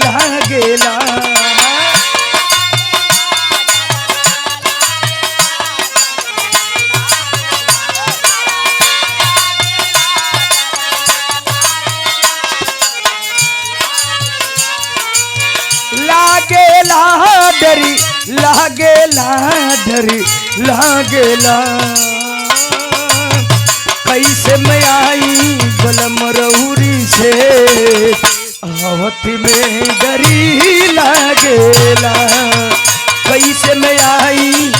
लागेला। लागेला डरी लागेला डरी लागेला। कैसे मैं आई बलम रउरी से आवत में डरी लागेला। कैसे मैं आई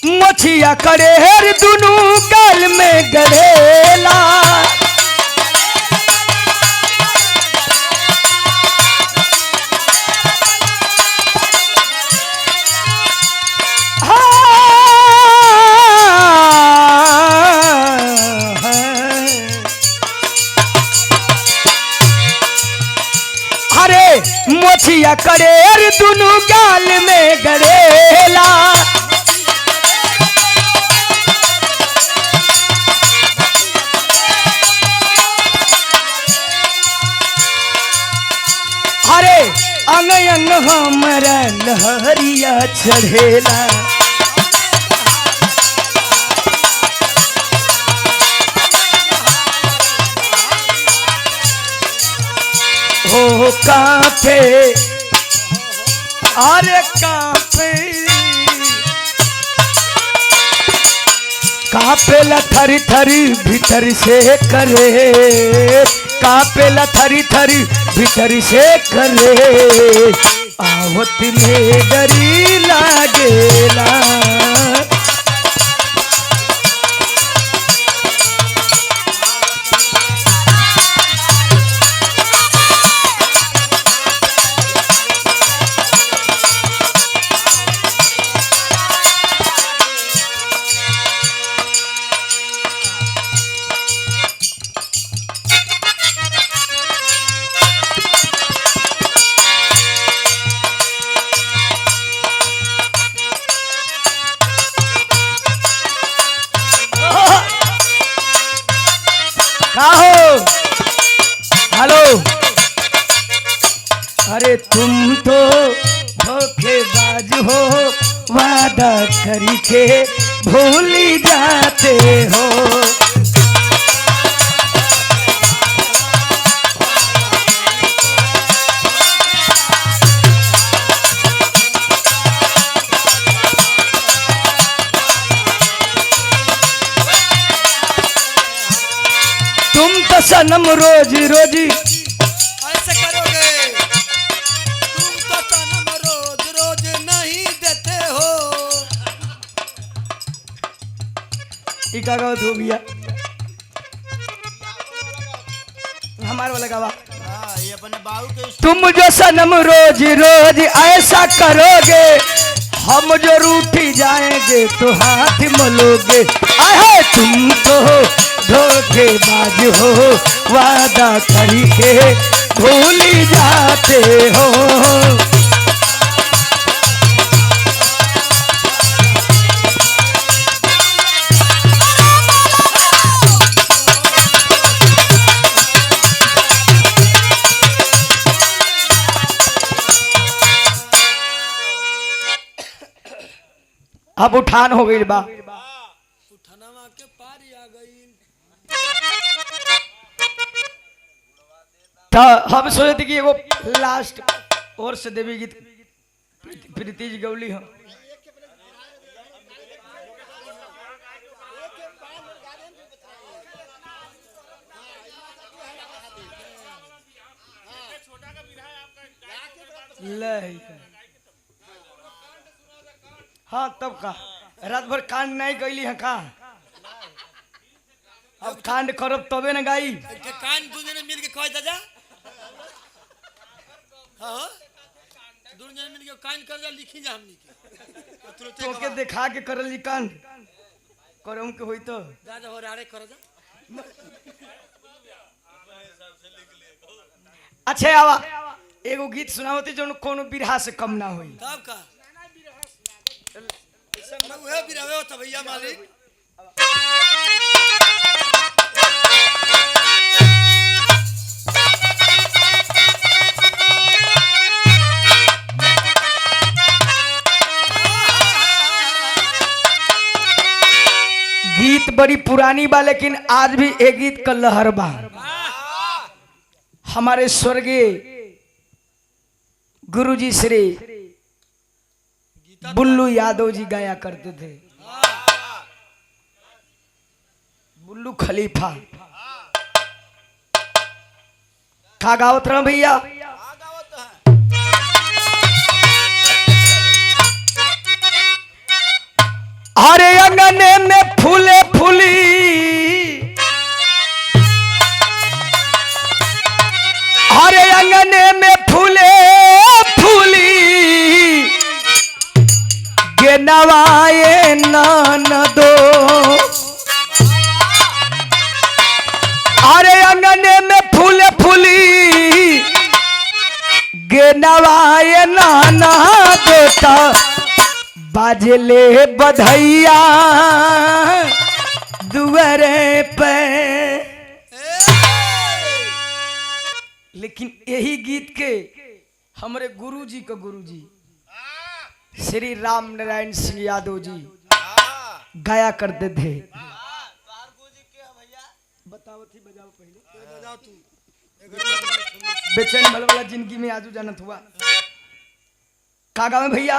मछिया करेर दुनू गाल में गड़ेला। अरे मछिया करेर दुनू गाल में गड़ेला। अरे अंग अंग हमरा लहरिया चढ़ेला। हो कांपे अरे कांपे कापेला थरी थरी भीतर से करे। कापेला थरी थरी भीतर से करे। आवत में डरी लागेला। हेलो अरे तुम तो धोखेबाज हो वादा करी के भूल जाते हो। तुम तो सनम रोज रोज ऐसे करोगे। तुम तो सनम रोज रोज नहीं देते हो। टीका का हो गया हमारे वाला गावा। ये अपने बाबू के तुम जो सनम रोज रोज ऐसा करोगे हम जो रूठी जाएंगे तो हाथ मलोगे। आहे तुम तो धोखेबाज हो वादा करके भूल जाते हो। अब उठान हो गई बा। उठानवा के पारी आ गई। तो हम सोचे थे कि एगो लास्ट और से देवी गीत प्रीति जी गौली हो। हाँ तब का रात भर कांड नहीं कैली है का। अब कांड करब तबे न गाई। कान दूजे ने मिल के कह जा। हां दूजे ने मिल के कान कर जा लिखी जा हमनी के। तो के दिखा के करली कांड करम के होई तो दादा हो रारे कर जा। अच्छा आवा एगो गीत सुनावती जो कोनो बिरहा से कम ना होई। तब का उहे बिरावे होता भैया मालिक। गीत बड़ी पुरानी बा लेकिन आज भी एक गीत का लहर बा। हमारे स्वर्गीय गुरुजी श्री बुल्लू यादव जी गाया करते थे। बुल्लू खलीफा का गावत रहा भैया। अरे अंगने में फूले फूली अरे अंगने में फूले फूली गे नवाए ननदो। अरे अंगने में फूले फूली गे नवाए नाना देता बाजले बधैया दुआरे पे। लेकिन यही गीत के हमारे गुरुजी का गुरुजी श्री राम नारायण सिंह यादव जी गाया करते थे। बताओ थी बजाओ पहले बजाओ तू बेचैन भल वाला जिंदगी में आजू जानत हुआ का गावे भैया।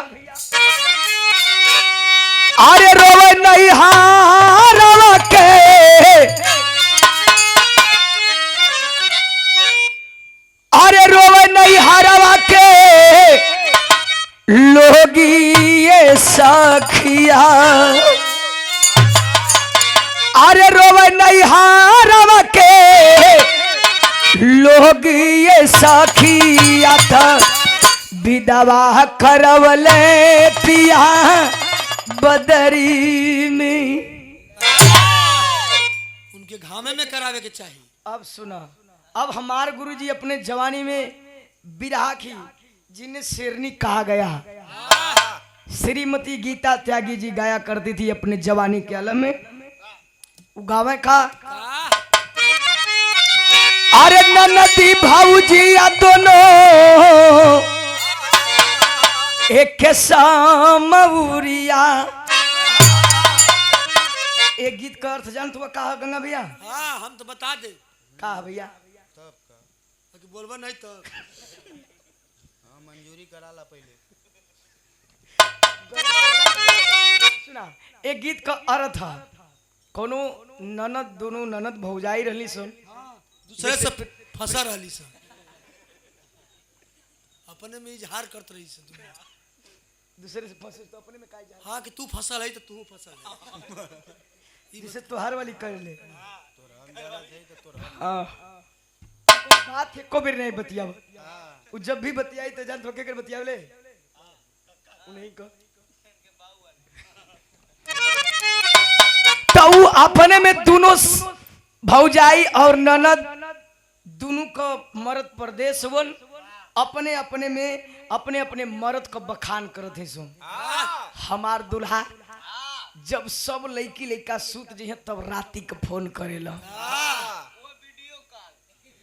अरे रोवे नहीं हारवा के अरे रोवे नहीं हारवा के लोगी ये सखिया। अरे रोवे नहीं हारवा के लोग ये सखिया था विधवा करवले पिया बदरी में। उनके घामे में करावे के चाहिए। अब सुना अब हमारे गुरुजी अपने जवानी में बिरहा की जिन्हें शेरनी कहा गया श्रीमती गीता त्यागी जी गाया करती थी अपने जवानी के आलम में। गावे का अरे ननदी भाऊजी या दोनों एक सामौरिया। एक गीत का अर्थ जान तू कहा गंगा भैया। हाँ हम तो बता दे कहा भैया तब का बोलबा नहीं तो हाँ मंजूरी करा ला पहले। सुना एक गीत का अर्थ था कोनो ननद दोनों ननद भौजाई रहली सुन दूसरे से फंसा रही सन अपने में इजहार करत रही सन दूसरे से फंसे तो अपने में काई जा। हाँ कि तू फंसल है तो तू फंसल है जिसे तोहार वाली कर ले। हाँ बात है को भी नहीं बतियाव। वो जब भी बतियाई तो जान थोके कर बतियाव ले नहीं को तो अपने में दोनों भौजाई और ननद दोनों का मर्द प्रदेश वन अपने अपने में अपने अपने मर्द का बखान करते सुन। हमार दुल्हा जब सब लड़की लड़का सूत जी तब राती का फोन करेला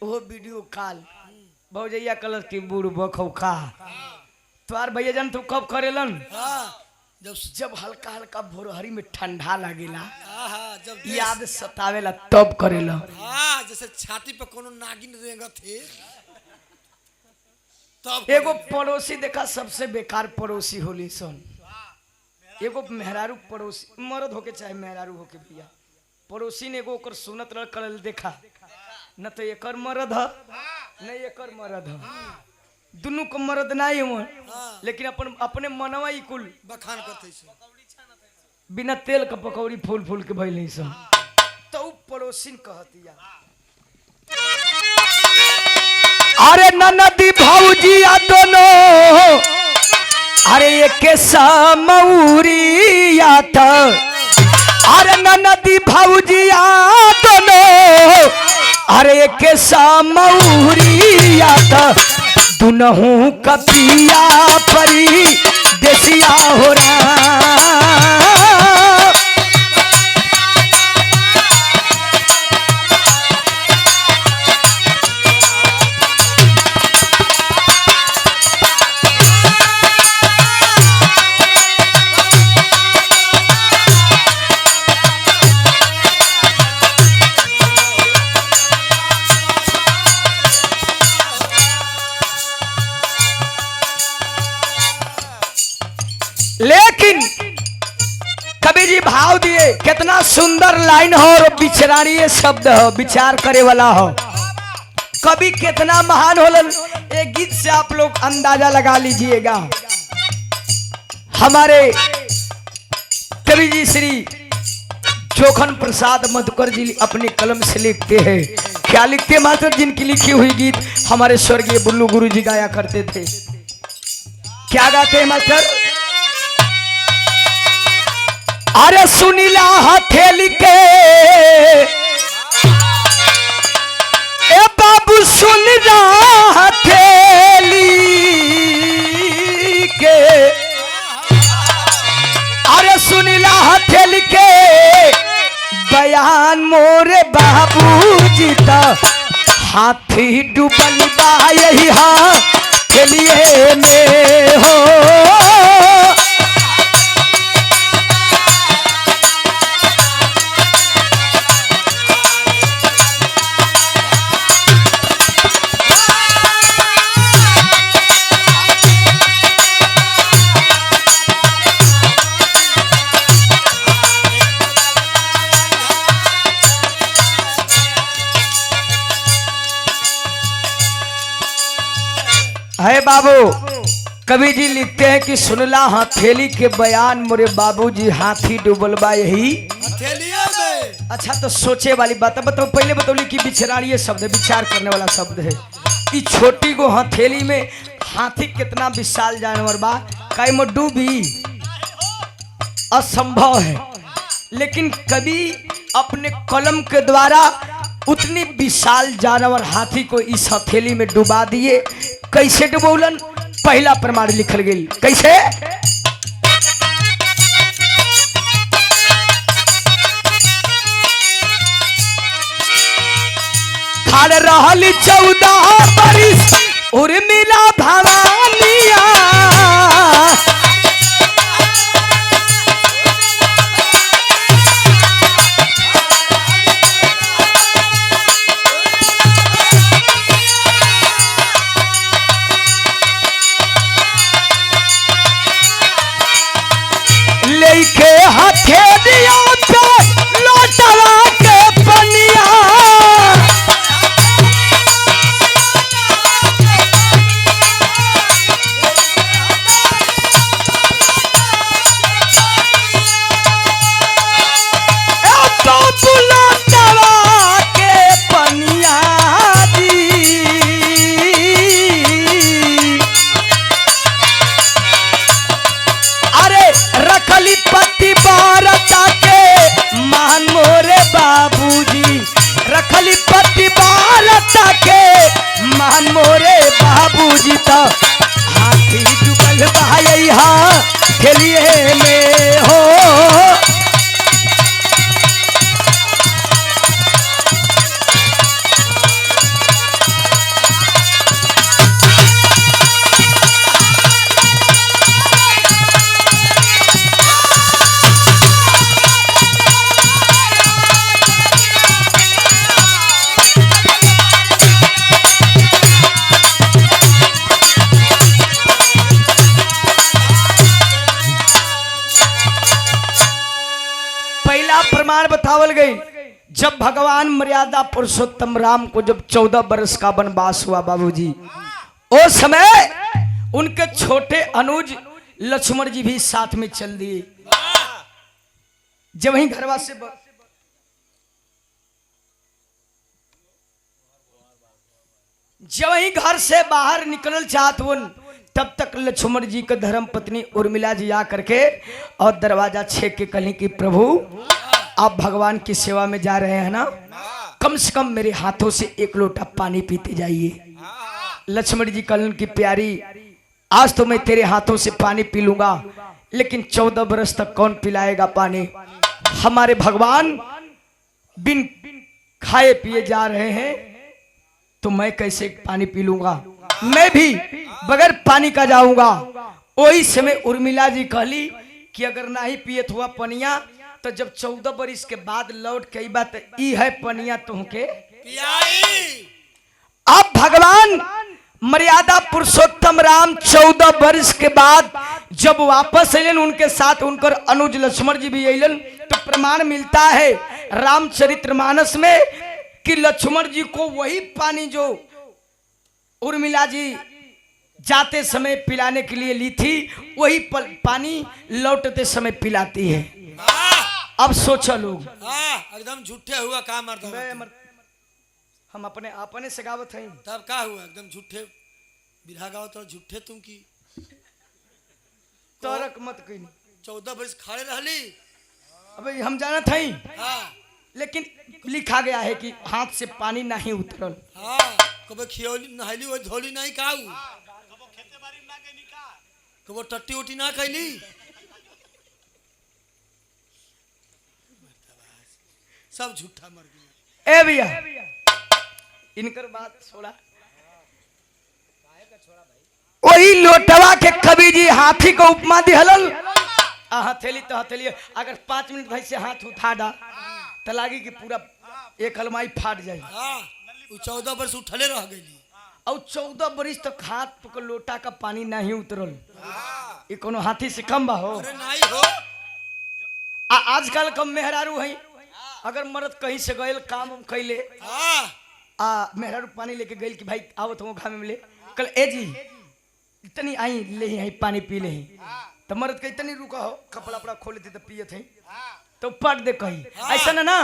वो वीडियो कॉल भौजैया कलर की बूढ़ बखौ का तोहार भैया जान तू कब करेलन जब हल्का हल्का भोरहरी में ठंडा लागेला जब याद सतावेला तब करेला। जैसे छाती पे कोनो नागिन रेंगत है तब। एगो पड़ोसी देखा सबसे बेकार पड़ोसी होली सन। एगो मेहरारू पड़ोसी मर्द होके चाहे मेहरारू होके भैया पड़ोसी ने एगो ओकर सुनत रह करल देखा न तो एकर मर्द है न एकर मर्द है दोनों को मर्द नहीं हुआ लेकिन अपन अपने मनवा ही कुल बखान करते बिना तेल का पकौड़ी फूल फूल के भइल सन। तो पड़ोसिन कहतिया अरे ननदी भौजिया दोनों अरे एक सामौरिया था। अरे ननदी भौजिया दोनों अरे के सामौरिया दुनहू कपिया परी देसिया हो रहा। लेकिन कवि जी भाव दिए, कितना सुंदर लाइन हो और विचारणीय शब्द हो, विचार करे वाला हो। कवि कितना महान हो, एक गीत से आप लोग अंदाजा लगा लीजिएगा। हमारे कवि जी श्री जोखन प्रसाद मधुकर जी अपनी कलम से लिखते हैं। क्या लिखते मास्टर? जिनकी लिखी हुई गीत हमारे स्वर्गीय बुल्लू गुरु जी गाया करते थे। क्या गाते हैं मास्टर? अरे सुनीला हथेली के ए बाबू सुन रहा हथेली के, अरे सुनीला हथेली के बयान मोरे बाबूजी तो हाथी डूबल बा यही हथेलिए में हो। है बाबू, कवि जी लिखते हैं कि सुनला हथेली के बयान मोरे बाबूजी हाथी डूबल बा यही हथेलिया में। अच्छा तो सोचे वाली बात बताओ, पहले बतौली कि विचारणीय शब्द है, विचार करने वाला शब्द है कि छोटी को हथेली में हाथी कितना विशाल जानवर बा, कई में डूबी असंभव है। लेकिन कवि अपने कलम के द्वारा उतनी विशाल जानवर हाथी को इस हथेली में डुबा दिए। कैसे डुबौलन? पहला प्रमाण लिखल गई। कैसे? खाड़ रहली 14 बरिस उर्मिला भवानिया, लेके हथेलिया पे लोटवा के पनिया, महान मोरे बाबूजी तो हाथी डूबल बहाई हथेलिए में हो। प्रमाण बतावल गई, जब भगवान मर्यादा पुरुषोत्तम राम को जब 14 वर्ष का वनवास हुआ बाबूजी, उस समय उनके छोटे अनुज लक्ष्मण जी भी साथ में चल दिए। जब वहीं घर से बाहर निकलल चाहत उन, तब तक लक्ष्मण जी के धर्म पत्नी उर्मिला जी आ करके और दरवाजा छेक के कहली कि प्रभु आप भगवान की सेवा में जा रहे हैं ना, कम से कम मेरे हाथों से एक लोटा पानी पीते जाइए। लक्ष्मण जी कहलन की प्यारी, आज तो मैं तेरे हाथों से पानी पी लूंगा, लेकिन 14 बरस तक कौन पिलाएगा पानी? हमारे भगवान बिन खाए पिए जा रहे हैं, तो मैं कैसे पानी पी लूंगा? मैं भी बगैर पानी का जाऊंगा। वही समय उर्मिला जी कहली कि अगर ना ही पियत हुआ पनिया, तो जब 14 बरिस के बाद लौट के बात ई है पनिया तुमके पियाई। अब भगवान मर्यादा पुरुषोत्तम राम 14 वर्ष के बाद जब वापस अलन, उनके साथ उनकर अनुज लक्ष्मण जी भी अलन, तो प्रमाण मिलता है रामचरितमानस में कि लक्ष्मण जी को वही पानी जो उर्मिला जी जाते समय पिलाने के लिए ली थी, वही पानी लौटते समय पिलाती है। अब सोचो लोग, एकदम झूठे हुआ का मर्द। हम अपने से गावत हैं, तब का हुआ? एकदम झूठे बिरहा गाओ तो झूठे तुम की तरक मत कहीं। 14 बरस खड़े रहली। अबे हम जानत हैं, लेकिन लिखा गया है कि हाथ से पानी नहीं उतरल। कबो खियोली नहली वो धोली नहीं काऊ, कबो टट्टी उटी ना कैली। सब झूठा मर गया। ए भैया इनकर बात छोड़ा, वही लोटवा के कवि जी हाथी को उपमा दिहलन। हथेली तो हथेली, अगर 5 मिनट भाई से हाथ उठा दा तो लागी कि पूरा एक हलमाई फाट जाए। 14 वर्ष उठले रह गई और 14 बरिस तक हाथ को लोटा का पानी नहीं उतरल। ये कोनो हाथी से कम बा हो? अरे नहीं हो। आजकल कम मेहरारू है, अगर मर्द कहीं से गए काम कैले मेहरारू पानी लेके गई कि भाई आवत हो घामे में ले, कल ए जी इतनी आई ले ही पानी पी ले, तो मर्द के इतनी रुका हो, कपड़ा अपना खोल देते तो पिए थे, तो पट दे कहीं ऐसा ना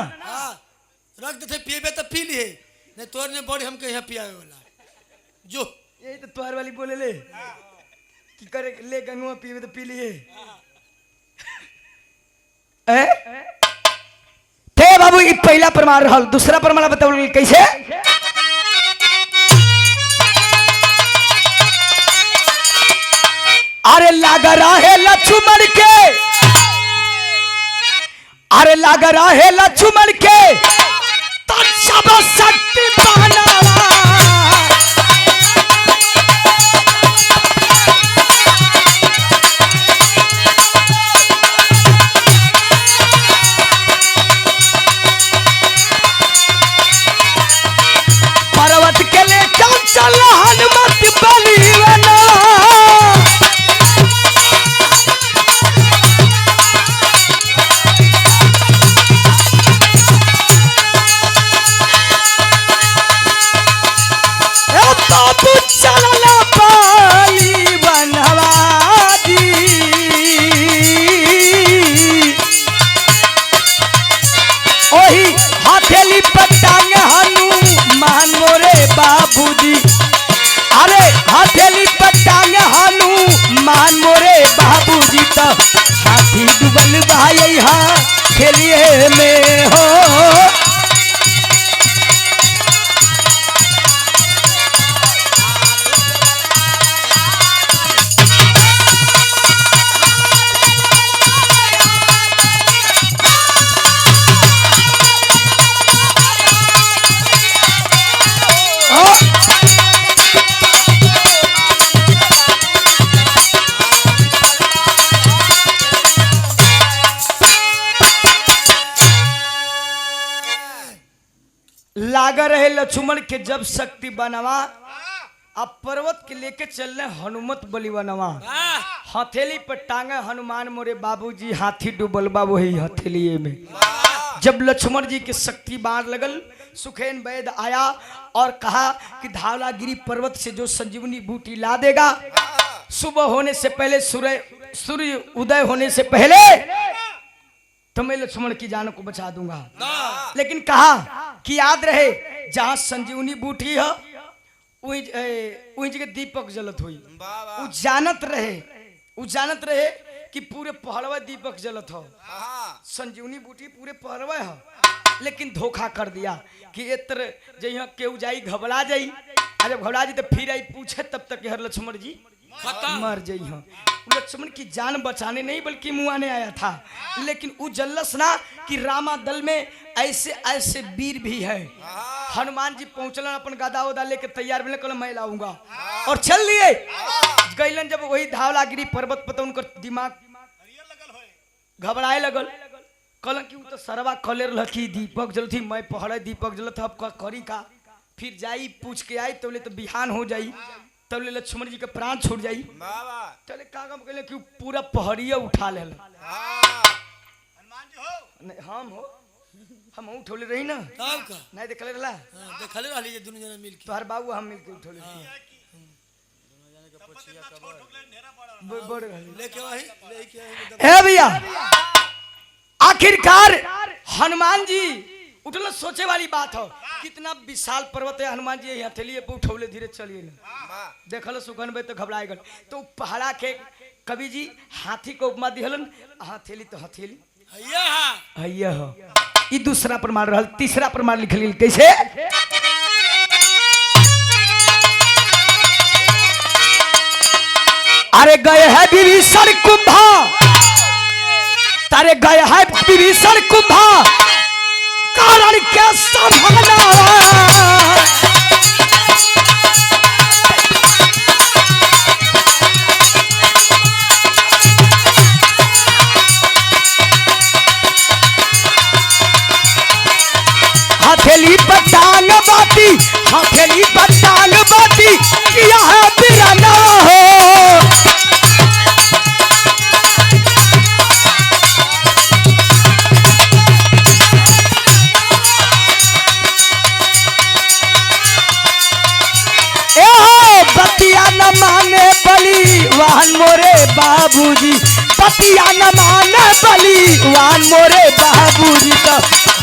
रख देते पिए तो पी लिए, नहीं तोर ने बड़ी हमके यहाँ पियावे वाला जो यही तो तोहर वाली बोले ले कि करे ले गंगुआ पिए तो पी लिए। थे बाबू ये पहला प्रमाण रहल। दूसरा प्रमाण बताओ कैसे? अरे लागा रहे लक्ष्मण के, अरे लागा रहे लक्ष्मण के तो सब शक्ति बहनावा। पर्वत के ले चल हनुमत बलिवना। चलना पाली बनवाजी, ओही हथेली पटांग हनुमान मोरे बाबूजी। अरे हथेली पटांग हनुमान मोरे बाबूजी, तो हाथी डूबल भाई हाँ खेलिए में हो। लागा रहे लक्ष्मण के जब शक्ति बनवा, अब पर्वत के लेके चलने हनुमत बलि बनवा। हथेली पर टांगे हनुमान मोरे बाबूजी, हाथी डूबल बा वही हथेलिए में। जब लक्ष्मण जी के शक्ति बाढ़ लगल, सुखेन वैद्य आया और कहा कि धौलागिरी पर्वत से जो संजीवनी बूटी ला देगा, सुबह होने से पहले, सूर्य उदय होने से पहले तो मैं लक्ष्मण की जान को बचा दूंगा। लेकिन कहा कि याद रहे जहां संजीवनी बूटी है वही जगह दीपक जलत हुई। वो जानत रहे कि पूरे पहलवा दीपक जलत हो, हाँ संजीवनी बूटी पूरे पहलवा हो, लेकिन धोखा कर दिया कि एतर जइहा केहू जाई घबरा जाई, आ जब घबरा जी तो फिर आई पूछे तब तक हर लक्ष्मण जी मर जइहा। लक्ष्मण की जान बचाने नहीं बल्कि मुआने आया था, लेकिन वो जल्लस ना कि रामा दल में ऐसे ऐसे वीर भी है। हनुमान जी पहुंचलन अपन गदा उदा लेके तैयार मिले, कल मैं लाऊंगा और चल लिए गईलन। जब वही धावलागिरी पर्वत पर तो उनकर दिमाग घबराए लगल, कल कि तो सरवा कले रह कि दीपक जल थी, मैं पहले दीपक जल था, अब का करी का, फिर जाई पूछ के आई तो बिहान हो जाई, तब ले लक्ष्मण जी के प्राण छूट जाई। चले का काम कहले कि पूरा पहड़िया उठा ले हम उठौले रही ना, नहीं देखले रहला, देखले रहली जे दुनु जना मिल के तोहर बाबू हम मिलके उठौले बड़ लेके वही लेके ए भैया। आखिरकार हनुमान जी उठल, सोचे वाली बात हो, कितना विशाल पर्वत है, हनुमान जी हथेली पे उठौले धीरे चलिए ना, देखल सुखन भाई तो घबराए गल। तो पहाड़ा के कवि जी हाथी को उपमा दिहलन, हथेली तो हथेली हैया हो। ई दूसरा प्रमाण रहल, तीसरा प्रमाण लिखल कैसे, अरे गए है विभीषण कुंभा, तारे गए है विभीषण कुंभा, कारण क्या संभालना, हथेली पर टांग बाती, हथेली पर टांग बाती, किया है बिराना हो। बतिया न माने बली वाहन मोरे बाबूजी, बतिया न माने बली वाहन मोरे बाबूजी, तो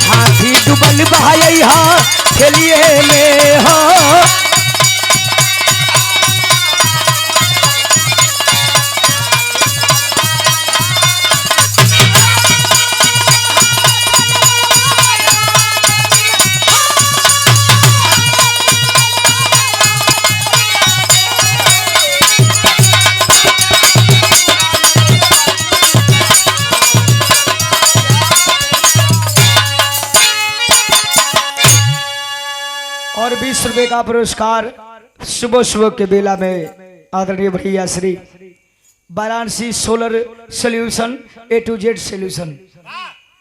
हाथी डुबल भाई हा खेलिए में हो। और 20 रुपए का पुरस्कार सुबह सुबह के बेला में आदरणीय भैया Shri Varanasi solar solution A to Z solution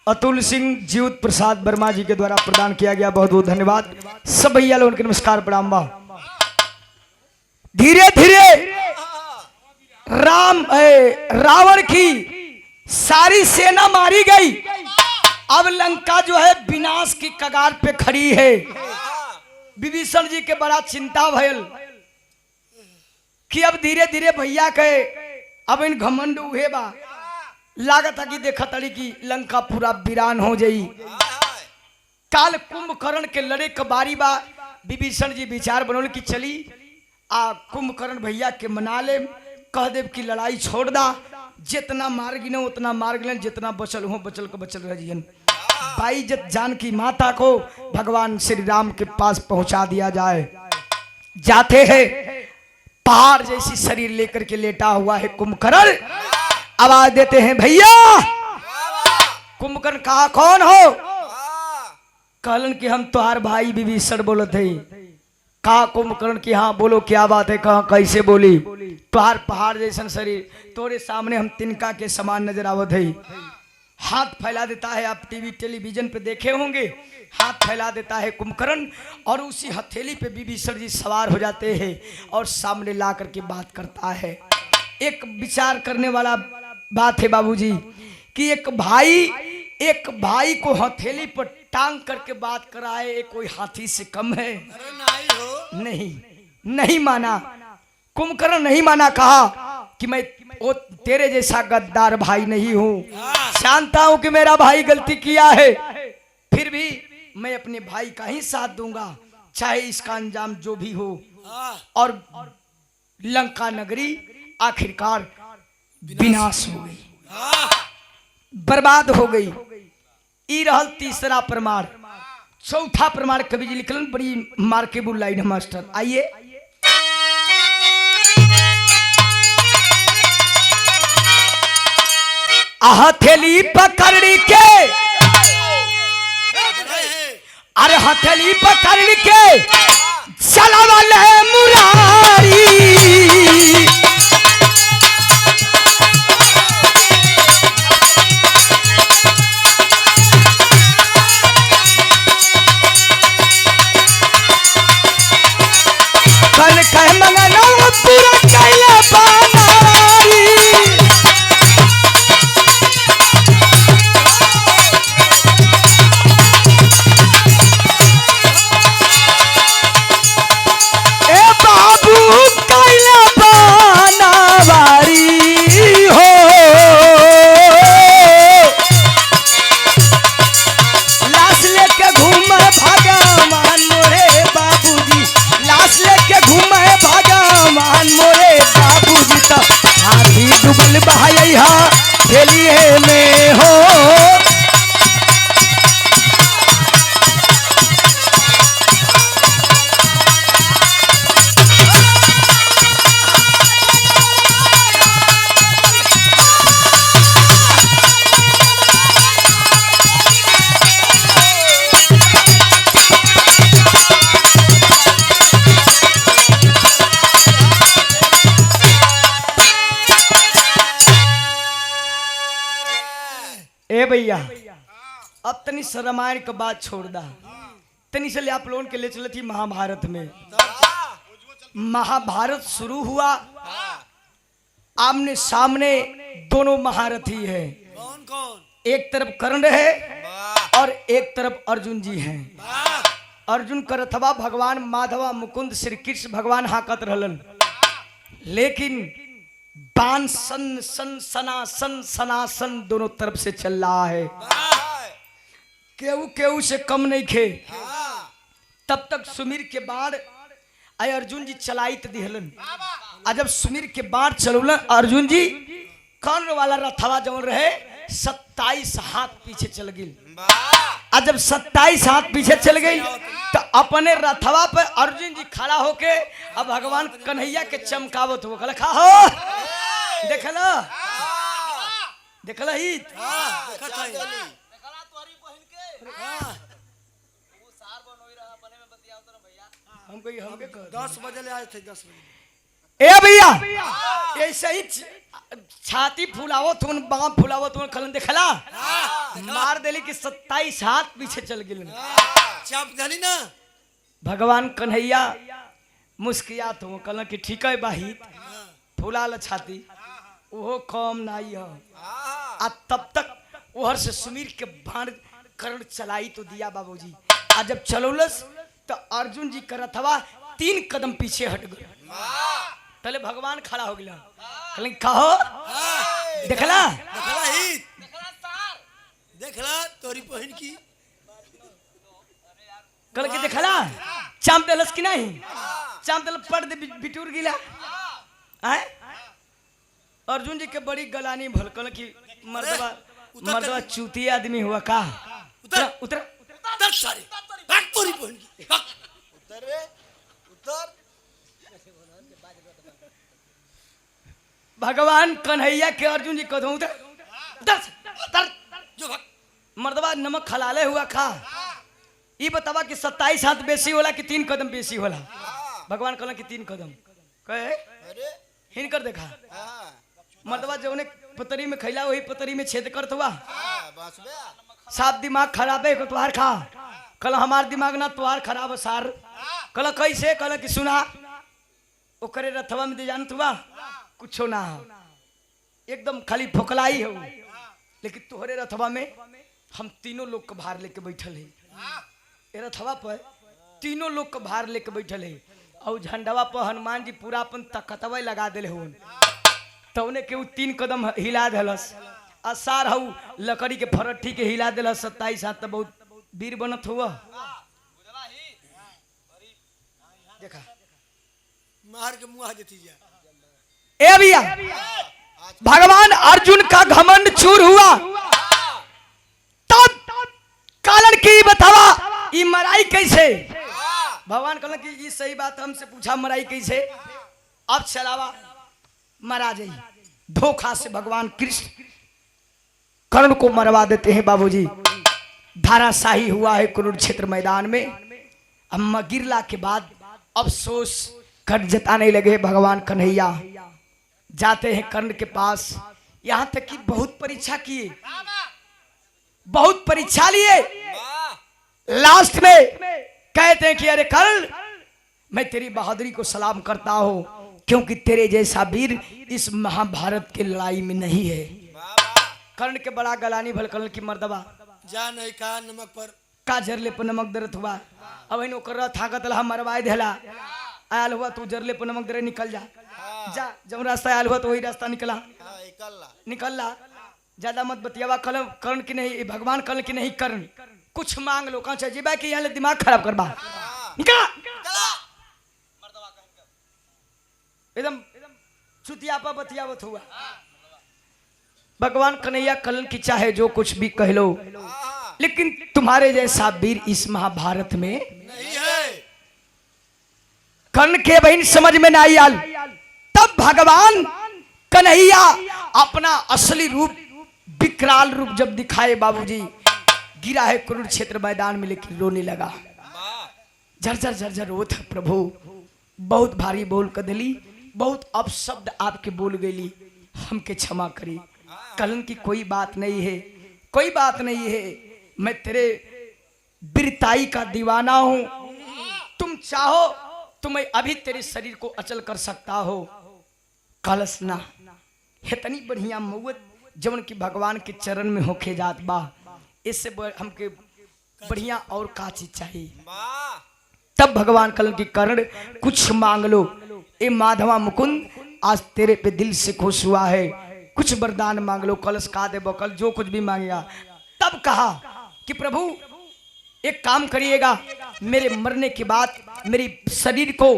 Atul Singh जीवत प्रसाद वर्मा जी के द्वारा प्रदान किया गया। बहुत बहुत धन्यवाद सब भैया लोगों के, नमस्कार प्रणाम। धीरे धीरे रावण की सारी सेना मारी गई, अब लंका जो है विनाश की कगार पे खड़ी है। विभीषण जी के बड़ा चिंता भयल कि अब धीरे धीरे भैया के अब इन घमंड उहे बा, लागत है कि देखा तड़ी की लंका पूरा वीरान हो जाई। काल कुंभकर्ण के लड़े के बारी बा, विभीषण जी विचार बनोल कि चली आ कुंभकर्ण भैया के मना ले, कह देव की लड़ाई छोड़ दा, जितना मार गिने उतना मार गिने, जितना बचल हो बचल के बचल रह जियन। बाइज्जत जानकी माता को भगवान श्री राम के पास पहुंचा दिया जाए। जाते हैं, पहाड़ जैसी शरीर लेकर के लेटा हुआ है कुंभकर्ण, आवाज देते हैं भैया। कुंभकर्ण कहा कौन हो? कहलन कि हम तुम्हार भाई विभीषण बोलत है। कहा कुंभकर्ण की हाँ बोलो क्या बात है, कहा कैसे बोली? तुहार पहाड़ जैसन शरीर तोरे सामने हम तिनका के समान नजर आवत है। हाथ फैला देता है, आप टीवी टेलीविजन पे देखे होंगे, हाथ फैला देता है कुंभकर्ण और उसी हथेली पे विभीषण जी सवार हो जाते हैं और सामने ला करके बात करता है। एक विचार करने वाला बात है बाबूजी कि एक भाई को हथेली पर टांग करके बात कराए, ये कोई हाथी से कम है? नहीं माना कुंभकर्ण, नहीं माना। कहा कि मैं वो तेरे जैसा गद्दार भाई नहीं हूँ, जानता हूं कि मेरा भाई गलती किया है, फिर भी मैं अपने भाई का ही साथ दूंगा, चाहे इसका अंजाम जो भी हो। और लंका नगरी आखिरकार विनाश हो गई। बर्बाद हो गई। ई रहल तीसरा प्रमाण। चौथा प्रमाण कवि जी लिखलन, बड़ी मार्केबल लाइन है मास्टर, आइए। हथेली पकड़ के, अरे हथेली पकड़ के चलावल है मुरारी। कल कह मंगना पूरा कैला बनारी। डुबल बहाया खेलिए में हो। ए भैया अब तनी से रामायण के बात छोड़ दा, तनी से ले आप लोगों के ले चले थी महाभारत में। महाभारत शुरू हुआ, आमने सामने दोनों महारथी है। कौन कौन? एक तरफ कर्ण है और एक तरफ अर्जुन जी हैं। अर्जुन का रथवा भगवान माधवा मुकुंद श्री कृष्ण भगवान हाकत रहलन, लेकिन बाण सन सन सनासन सनासन दोनों तरफ से चल रहा है। केहू केहू से कम नहीं खे। तब तक सुमीर के बाण आय अर्जुन जी चलाई तो दिहलन। जब सुमीर के बाण चलौलन अर्जुन जी, कर्ण वाला रथवा जवन रहे 27 हाथ पीछे चल गई। जब 27 हाथ पीछे चल गई तो अपने रथवा पे अर्जुन जी खड़ा होके अब भगवान कन्हैया के चमकावत हो कहला, खा हो देखला देखला ही हमके 10 बजे ले आए थे 10 बजे। ए भैया ऐसे ही छाती फुलावो तुम बाम फुलावो तुम खलन देखला मार देली कि 27 हाथ पीछे चल गिलन। चाप जानी ना भगवान कन्हैया मुस्कियात हो कहला कि ठीक है बाहित फुला ल छाती ओहो कम नहीं है। तब तक ओहर से सुमीर के बाण कर्ण चलाई तो दिया बाबूजी। जब चलौलस तो अर्जुन जी का रथवा 3 कदम पीछे हट गए। तले भगवान खड़ा हो गया कहले कहो देखला देखला ही देखला तोरी बहन की कल के देखला चाम देलस कि नहीं? चाम देल पड़ दे बिटूर गिला आए अर्जुन जी के बड़ी गलानी भलकल की मर्दवा मर्दवा चूती आदमी हुआ का। उतर उतर उतर सारे भाग तोरी बहन की भाग। उतर रे उतर। भगवान कन्हैया के अर्जुन जी कदम उतर उतर उतर जो भाग। मर्दवा नमक खलाले हुआ खा। ये बतावा कि 27 हाथ बेसी होला कि 3 कदम बेसी होला? भगवान कहला कि 3 कदम कहे अरे हिनकर देखा हाँ मर्दवा जौने पतरी में खैला वही पतरी में छेद करत हुआ। बस बे साफ दिमाग खराब है तुहार खा। कल हमार दिमाग ना तुहार खराब है सार। कल कैसे कल कि सुना ओकरे रथवा में दे जानत हुआ कुछो ना हो एकदम खाली फोकलाई हो, लेकिन तोहरे रथवा में हम तीनों लोग के भार लेके बैठल है। ए रथवा पर तीनों लोग के भार लेके बैठल है और झंडवा पर हनुमान जी पूरा अपन तकतवा लगा दिले हो। तो उन्हें केहू 3 कदम हिला दिलस असार हऊ लकड़ी के फरट्ठी के हिला दिलस 27 हाथ तो बहुत वीर बनत हुआ। देखा मार के मुंह देती जा। ए भैया भगवान अर्जुन का घमंड चूर हुआ। तब कारण की बतावा ई मराई कैसे? भगवान कहलन कि ये सही बात हमसे पूछा, मराई कैसे? अब चलावा मरा जाई। धोखा से भगवान कृष्ण कर्ण को मरवा देते हैं बाबूजी। धाराशाही हुआ है कुरुक्षेत्र मैदान में। अब गिरला के बाद अफसोस कर जताने लगे भगवान कन्हैया। जाते हैं कर्ण के पास, यहां तक कि बहुत परीक्षा किए, बहुत परीक्षा लिए। लास्ट में कहते हैं कि अरे कर्ण, मैं तेरी बहादुरी को सलाम करता हूं, क्योंकि तेरे जैसा वीर इस महाभारत की लड़ाई में नहीं है। कर्ण के बड़ा गलानी भल कर्ण की मर्दबा जा नहीं का नमक पर का जरले पर नमक दरत हुआ। अब इन कर थाकत लहा मरवाए देला। आयल हुआ तू जरले पर नमक दरे, निकल जा। जा जब रास्ता आयल हुआ तो वही रास्ता निकल ला। ज्यादा मत बतियावा। कर्ण की नहीं, भगवान कर्ण की नहीं, कर्ण कुछ मांग लो। कहां चाहिए कि यहाँ दिमाग खराब करबा? निकला एकदम चुतिया पर बतियावत हुआ। भगवान कन्हैया कर्ण की चाहे जो कुछ भी कह लो, लेकिन तुम्हारे जैसा वीर इस महाभारत में नहीं है। कर्ण के बहन समझ में ना आयल। तब भगवान कन्हैया अपना असली रूप, विकराल रूप जब दिखाए बाबूजी, गिरा है कुरुक्षेत्र मैदान में, लेकिन रोने लगा। झरझर झरझर रोत है प्रभु, बहुत भारी बोल कदली, बहुत अपशब्द आपके बोल गई, हमके क्षमा करी। कर्ण की कोई बात नहीं है, कोई बात नहीं है। मैं तेरे वीरताई का दीवाना हूं। तुम चाहो तो मैं अभी तेरे शरीर को अचल कर सकता हो। कलश ना इतनी बढ़िया मौत जवन की भगवान के चरण में होके जात बा, इससे हमके बढ़िया और का चीज चाहिए? तब भगवान कर्ण की कर्ण कुछ मांग लो। ए माधवा मुकुंद, आज तेरे पे दिल से खुश हुआ है, कुछ वरदान मांग लो। कलश का दे बकल जो कुछ भी मांगेगा। तब कहा कि प्रभु एक काम करिएगा, मेरे मरने के बाद मेरी शरीर को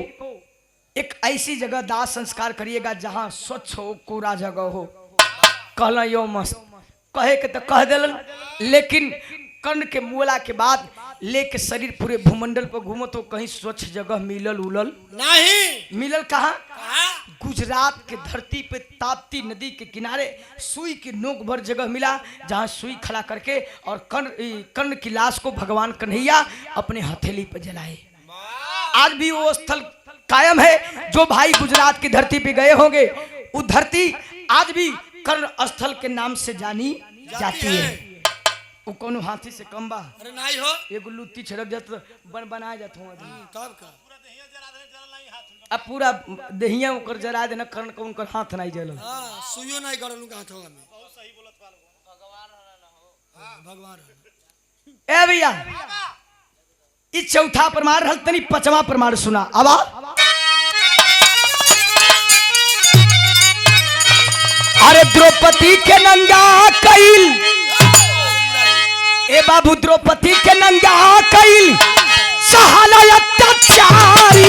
एक ऐसी जगह दाह संस्कार करिएगा जहां स्वच्छ हो, कोरा जगह हो। कहला यो मस्त कहे के तो कह दिलन, लेकिन कर्ण के मुअला के बाद लेके शरीर पूरे भूमंडल पर घूमो तो कहीं स्वच्छ जगह मिलल उलल नहीं मिलल। कहा? गुजरात के धरती पे ताप्ती नदी के किनारे सुई की नोक भर जगह मिला, जहां सुई खड़ा करके और कर्ण की लाश को भगवान कन्हैया अपने हथेली पर जलाए। आज भी वो स्थल कायम है। जो भाई गुजरात की धरती पे गए होंगे, वो धरती आज भी कर्ण स्थल के नाम से जानी जाती है। वो कोनो हाथी से कम बा? अरे नहीं हो। एगो लुत्ती छिड़क जात बनाया जात हुआ। तब का अब पूरा देहिया ओकर जरा देना, कर्ण को उनकर हाथ नहीं जलल। हां सुइयो नहीं गड़ल उनका हाथ में। बहुत सही बोलत भगवान ए भैया, ई चौथा प्रमाण रहल, तनी पांचवा प्रमाण सुना। आवा अरे द्रौपदी के नंगा कइल, ए बाबू द्रौपदी के नंगा कइल सहाला अत्याचारी।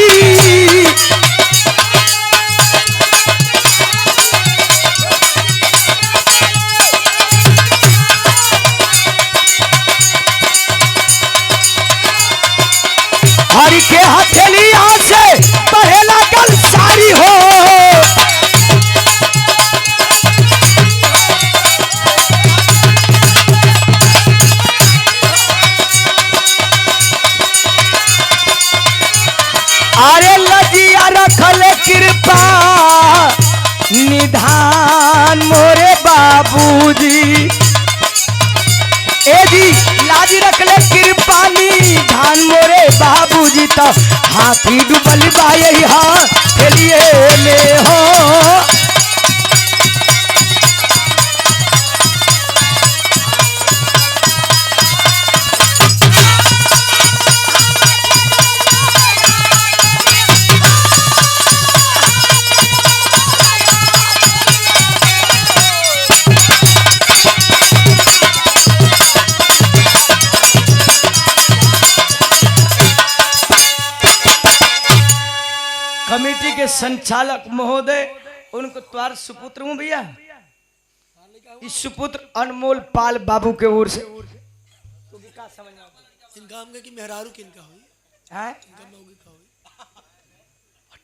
हरि के हथेलिया से पढ़े लागल सारी हो। अरे लजिया रखल कृपा निधान मोरे बाबूजी। ए जी लाज रखले कृपा निधान मोरे बाबूजी, तो हाथी डूबल बा यही हथेलिए में हो। कमेटी के संचालक महोदय, उनको त्वार सुपुत्र हूँ भैया, इस सुपुत्र अनमोल पाल बाबू के ओर से तो भी का समझ में इन गांव के कि मेहरारू किनका होई है। इनका मौगी का होई।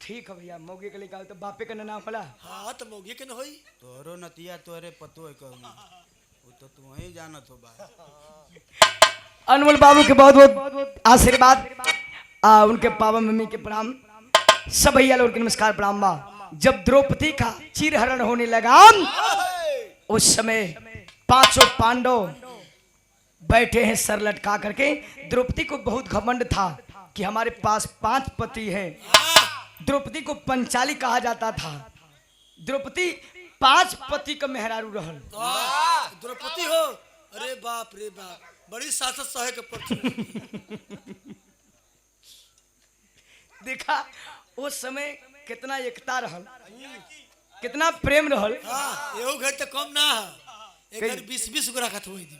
ठीक है भैया, मौगे के लिए तो बापे का नाम होला। हाँ तो मौगी के न होई। तोरो नतिया तोरे पतो है कहूँ वो तो तू ही जानत हो बा। अनमोल बाबू के बहुत बहुत आशीर्वाद, उनके पापा मम्मी के प्रणाम, सब भैया लोग के नमस्कार प्रणाम बा। जब द्रौपदी का चीरहरण होने लगा उस समय पांचों पांडव बैठे हैं सर लटका करके। द्रौपदी को बहुत घमंड था कि हमारे पास 5 पति हैं। द्रौपदी को पंचाली कहा जाता था। द्रौपदी 5 पति का मेहरारू रहल। द्रौपदी हो, अरे बाप रे बाप, बड़ी सासत सहे के पड़ती। देखा उस समय कितना एकता रहल, कितना प्रेम रहल। हाँ एहो घर तो कम ना है, एक घर 20-20 गो रखत होई दी।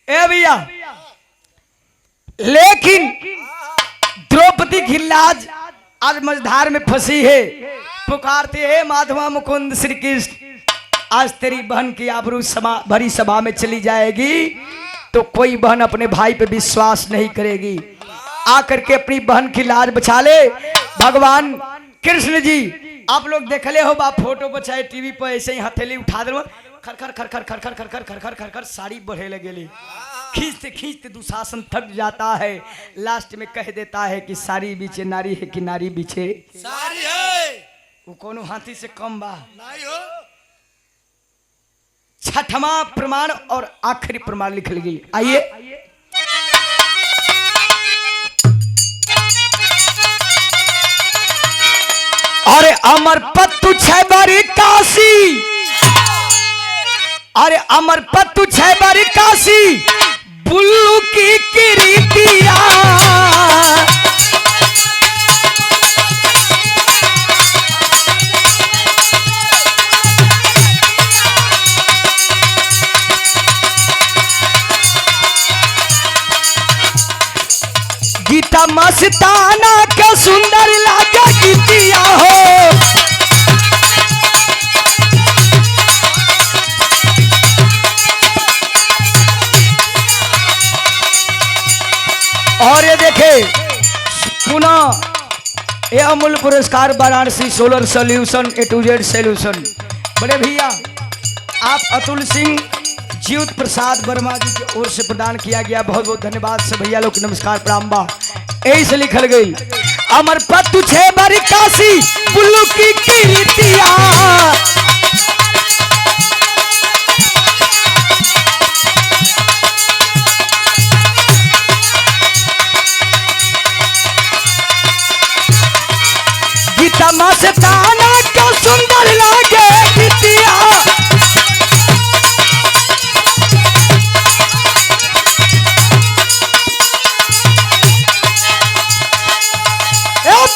ए भैया, लेकिन द्रौपदी की लाज आज मझधार में फंसी है। पुकारते है माधवा मुकुंद श्री कृष्ण, आज तेरी बहन की आबरू भरी सभा में चली जाएगी तो कोई बहन अपने भाई पे विश्वास नहीं करेगी। आकर के अपनी बहन की लाज बचा ले। भगवान कृष्ण जी आप लोग देखले हो बा फोटो पर चाहे टीवी पर, ऐसे ही हथेली उठा दे खर खर खर खर खर खर खर खर खर खर खर खर साड़ी बढ़े लगेली। खींचते खींचते दुशासन थक जाता है, लास्ट में कह देता है कि साड़ी बीचे नारी है कि नारी बीचे सारी है। वो कोनो हाथी से कम बा। नहीं हो। छठवां प्रमाण और आखिरी प्रमाण लिखल गई। आइए अरे अमर पत्तु छह बारी काशी, अरे अमर पत्तु छह बारी काशी, बुल्लू की किरीतिया। गीता मस्ताना के सुंदर लागे गीतिया हो। और ये देखे पुनः ये अमूल्य पुरस्कार Varanasi solar solution A to Z solution. बड़े भैया आप अतुल सिंह जीवत प्रसाद वर्मा जी की ओर से प्रदान किया गया, बहुत बहुत धन्यवाद। सब भैया लोग नमस्कार प्रणाम बा। यही से लिखल गई अमर पत्तु छह बारी काशी, बुल्लू की कीर्तिया। गीता मस्ताना क्यों सुंदर लागे गीतिया।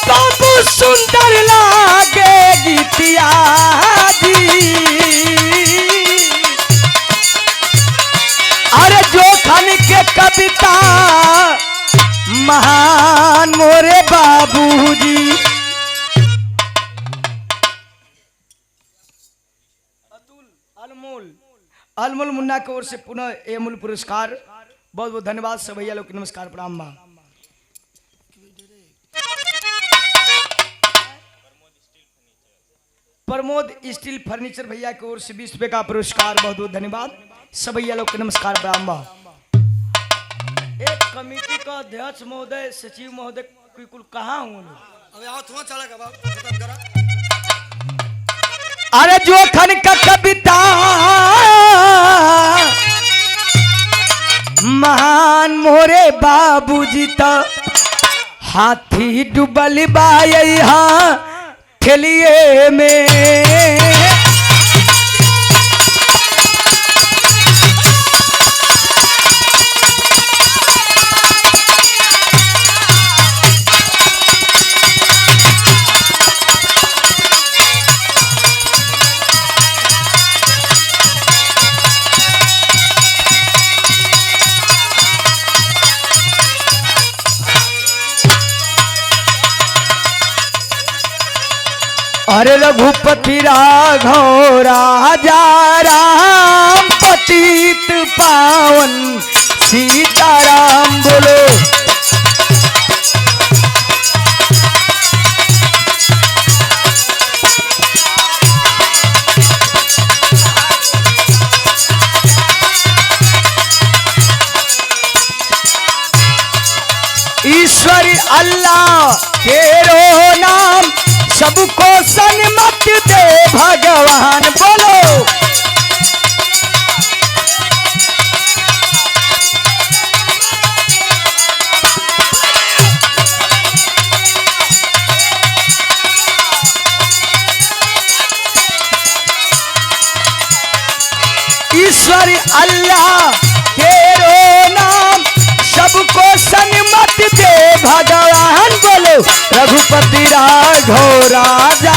बाबू सुंदर लागे गीतिया जी। अरे जोखन के कविता महान मोरे बाबूजी। अनमोल अनमोल मुन्ना की ओर से पुनः ये अमूल्य पुरस्कार, बहुत बहुत धन्यवाद। सब भैया लोग के नमस्कार प्रणाम बा। प्रमोद स्टील फर्नीचर भैया की ओर से 20 रुपए का पुरस्कार, बहुत बहुत धन्यवाद। सब भैया लोग के नमस्कार प्रणाम बा। एक कमेटी का अध्यक्ष महोदय, सचिव महोदय कुल कहाँ हूँ? अब आओ थोड़ा चला का बाप खत्म करा। अरे जोखन का कविता महान मोरे बाबूजी तो हाथी डुबल बाई हाँ ठेलिए में। अरे रघुपति राघव राजा राम पतित पावन सीताराम बोलो। ईश्वर अल्लाह तेरो नाम सबको सन्मत दे भगवान बोलो। ईश्वर अल्लाह तेरो नाम सबको सन्मत दे भगवान बोलो। रघुपति राघव राजा